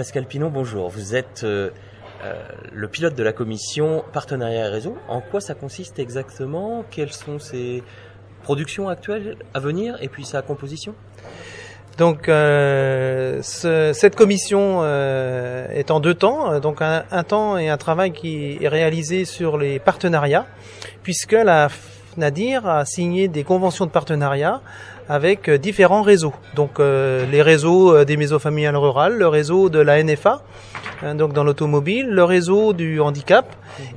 Pascal Pinon, bonjour. Vous êtes le pilote de la commission Partenariat et Réseau. En quoi ça consiste exactement? Quelles sont ses productions actuelles à venir et puis sa composition? Donc cette commission est en deux temps, donc un temps et un travail qui est réalisé sur les partenariats, puisque la FNADIR a signé des conventions de partenariat avec différents réseaux. Donc les réseaux des maisons familiales rurales, le réseau de la NFA, donc dans l'automobile, le réseau du handicap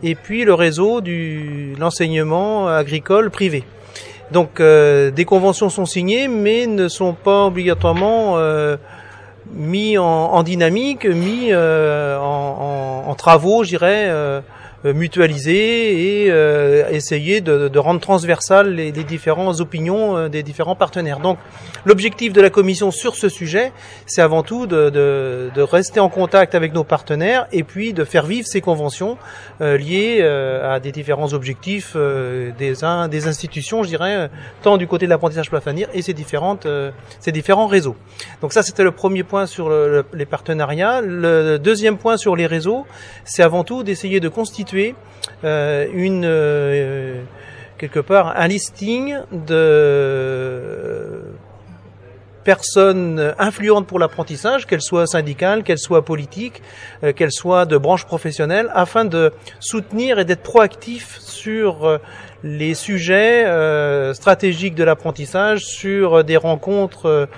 et puis le réseau de l'enseignement agricole privé. Donc des conventions sont signées mais ne sont pas obligatoirement mis en dynamique, mis en travaux, je dirais, mutualiser et essayer de rendre transversales les différentes opinions des différents partenaires. Donc l'objectif de la commission sur ce sujet, c'est avant tout de rester en contact avec nos partenaires et puis de faire vivre ces conventions liées à des différents objectifs des institutions, je dirais, tant du côté de l'apprentissage plafonnier et ces différents réseaux. Donc ça, c'était le premier point sur les partenariats. Le deuxième point sur les réseaux, c'est avant tout d'essayer de constituer quelque part un listing de personnes influentes pour l'apprentissage, qu'elles soient syndicales, qu'elles soient politiques, qu'elles soient de branches professionnelles, afin de soutenir et d'être proactifs sur les sujets stratégiques de l'apprentissage, sur des rencontres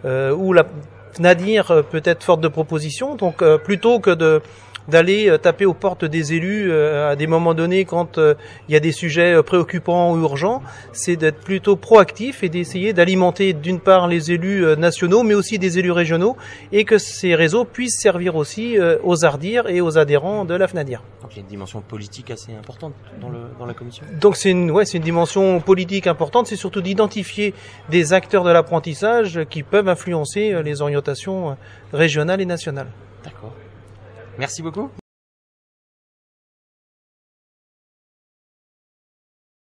où la FNADIR peut être forte de propositions. Donc plutôt que d'aller taper aux portes des élus à des moments donnés quand il y a des sujets préoccupants ou urgents, c'est d'être plutôt proactif et d'essayer d'alimenter d'une part les élus nationaux mais aussi des élus régionaux et que ces réseaux puissent servir aussi aux ARDIR et aux adhérents de la FNADIR. Donc il y a une dimension politique assez importante dans la commission. Donc c'est une dimension politique importante, c'est surtout d'identifier des acteurs de l'apprentissage qui peuvent influencer les orientations régionales et nationales. D'accord. Merci beaucoup.